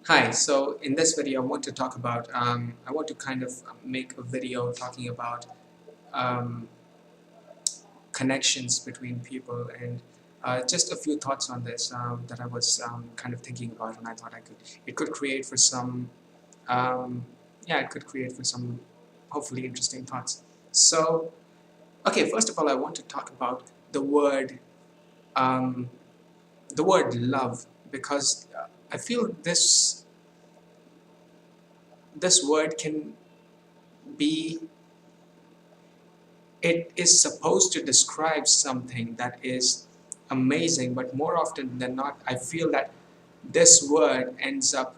Hi, so in this video I want to talk about, I want to kind of make a video talking about um, connections between people and just a few thoughts on this that I was kind of thinking about, and I thought it could create for some, yeah, it could create for some hopefully interesting thoughts. So, okay, first of all I want to talk about um, the word love, because I feel this word can be, it is supposed to describe something that is amazing, but more often than not, I feel that this word ends up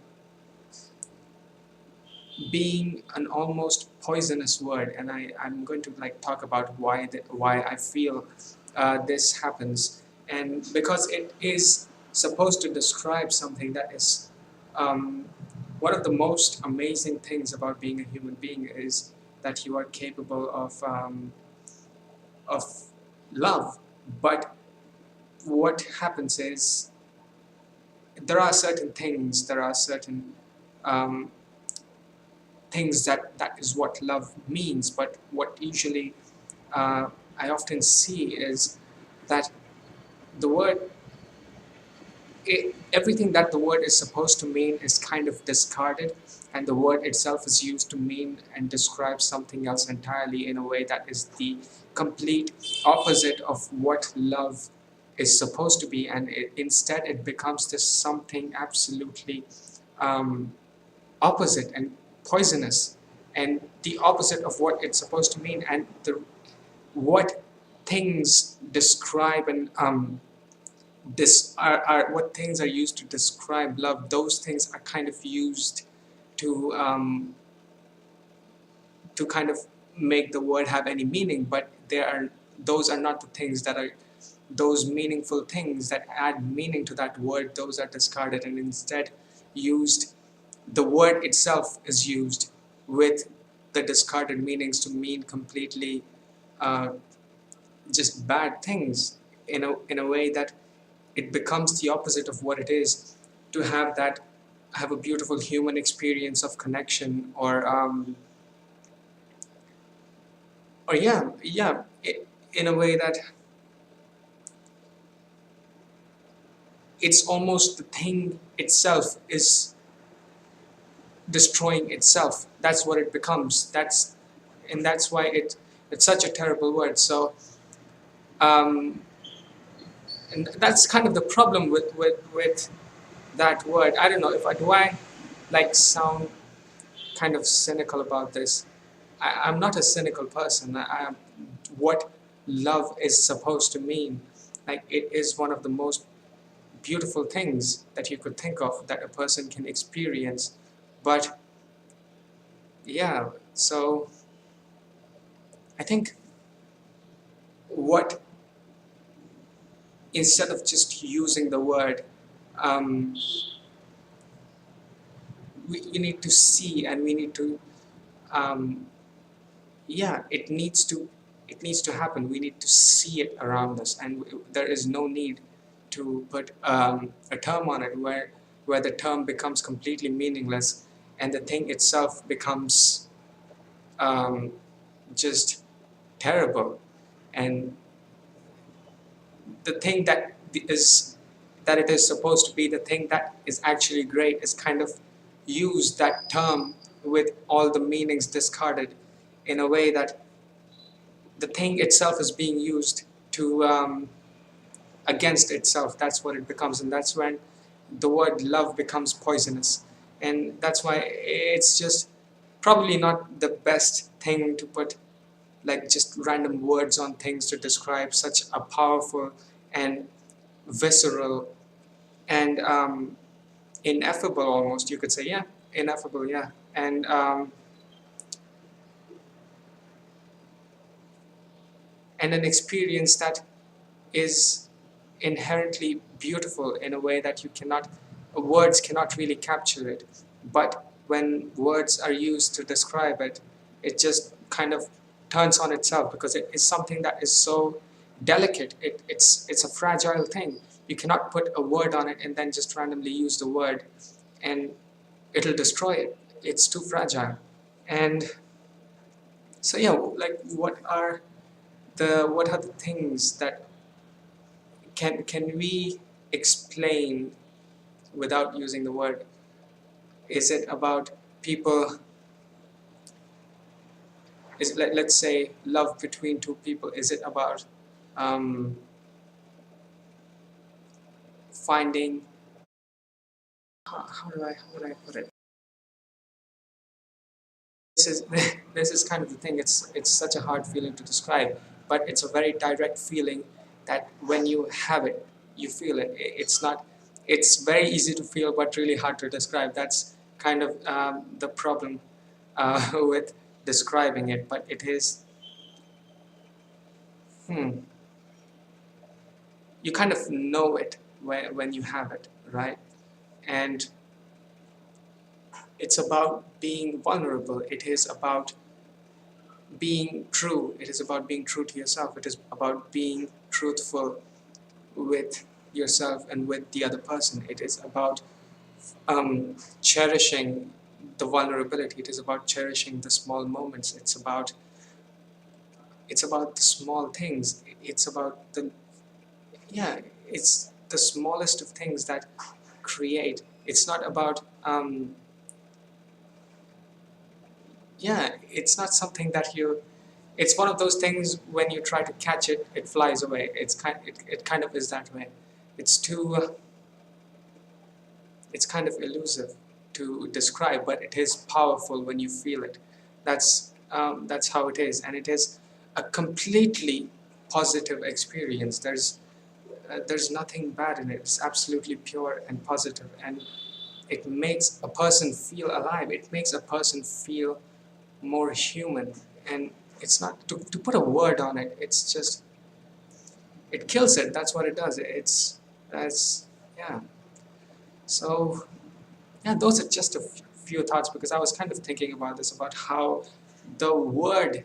being an almost poisonous word, and I'm going to like talk about why I feel this happens, and because it is supposed to describe something that is um, one of the most amazing things about being a human being is that you are capable of love. But what happens is there are certain um, things that is what love means. But what usually I often see is that the word, everything that the word is supposed to mean is kind of discarded, and the word itself is used to mean and describe something else entirely in a way that is the complete opposite of what love is supposed to be, and instead it becomes this something absolutely um, opposite and poisonous, and the opposite of what it's supposed to mean, and the what things describe and this are what things are used to describe love, those things are kind of used to kind of make the word have any meaning, but those are not the things that are those meaningful things that add meaning to that word. Those are discarded and instead used, the word itself is used with the discarded meanings to mean completely uh, just bad things, in a way that it becomes the opposite of what it is to have a beautiful human experience of connection, or yeah, in a way that it's almost the thing itself is destroying itself. That's what it becomes. That's why it's such a terrible word. So um, and that's kind of the problem with that word. I don't know if I like sound kind of cynical about this. I'm not a cynical person. What love is supposed to mean, like it is one of the most beautiful things that you could think of that a person can experience. But yeah, so I think what, instead of just using the word, um, we need to see, and we need to um, yeah, it needs to happen. We need to see it around us, and there is no need to put a term on it where the term becomes completely meaningless and the thing itself becomes um, just terrible. And the thing is that it is supposed to be the thing that is actually great is kind of used, that term, with all the meanings discarded, in a way that the thing itself is being used to against itself. That's what it becomes, and that's when the word love becomes poisonous. And that's why it's just probably not the best thing to put like just random words on things to describe such a powerful and visceral and ineffable, almost you could say, yeah, ineffable, yeah, and an experience that is inherently beautiful in a way that you cannot, words cannot really capture it. But when words are used to describe it, it just kind of turns on itself, because it is something that is so delicate. It's a fragile thing. You cannot put a word on it and then just randomly use the word, and it'll destroy it. It's too fragile. And so yeah, like what are the things that can we explain without using the word? Is it about people, let's say love between two people? Is it about um, finding, how would I put it? This is this is kind of the thing. It's such a hard feeling to describe, but it's a very direct feeling that when you have it, you feel it. It's not. It's very easy to feel, but really hard to describe. That's kind of the problem with describing it. But it is. Hmm, you kind of know it when you have it, right? And it's about being vulnerable. It is about being true. It is about being true to yourself. It is about being truthful with yourself and with the other person. It is about cherishing the vulnerability. It is about cherishing the small moments. It's about the small things. It's about the, yeah. It's the smallest of things that create. It's not about yeah. It's not something that you. It's one of those things when you try to catch it, it flies away. It kind of is that way. It's too it's kind of elusive to describe, but it is powerful when you feel it. That's how it is, and it is a completely positive experience. There's nothing bad in it. It's absolutely pure and positive, and it makes a person feel alive. It makes a person feel more human, and it's not to put a word on it. It's just it kills it. That's what it does. That's yeah. So yeah, those are just a few thoughts because I was kind of thinking about this, about how the word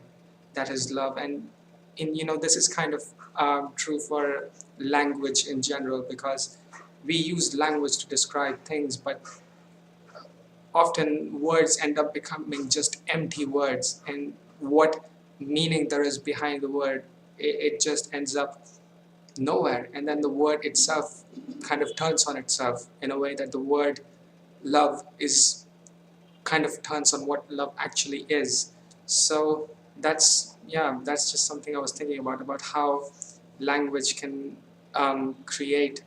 that is love, and this is kind of true for language in general because we use language to describe things, but often words end up becoming just empty words, and what meaning there is behind the word, it just ends up nowhere, and then the word itself kind of turns on itself in a way that the word love is kind of turns on what love actually is. So that's just something I was thinking about how language can create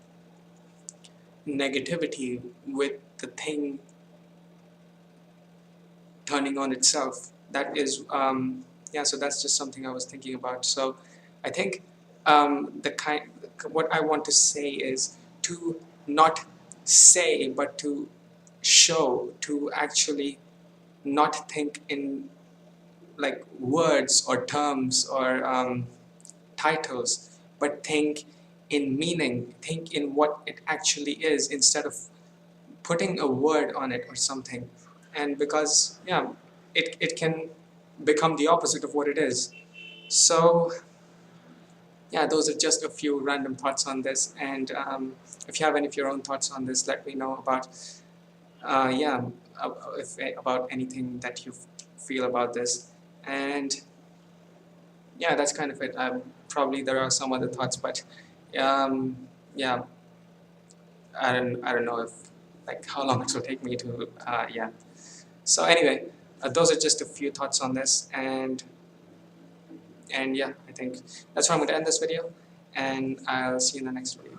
negativity with the thing turning on itself. That is yeah. So that's just something I was thinking about. So I think the kind what I want to say is to not say but to show, to actually not think in like words or terms or titles, but think in meaning, think in what it actually is instead of putting a word on it or something. And because, yeah, it can become the opposite of what it is. So, yeah, those are just a few random thoughts on this. And if you have any of your own thoughts on this, let me know about, yeah, if, about anything that you feel about this. And yeah, that's kind of it. Probably there are some other thoughts, but yeah, I don't know if like how long it will take me to yeah. So anyway, those are just a few thoughts on this, and yeah, I think that's where I'm going to end this video, and I'll see you in the next video.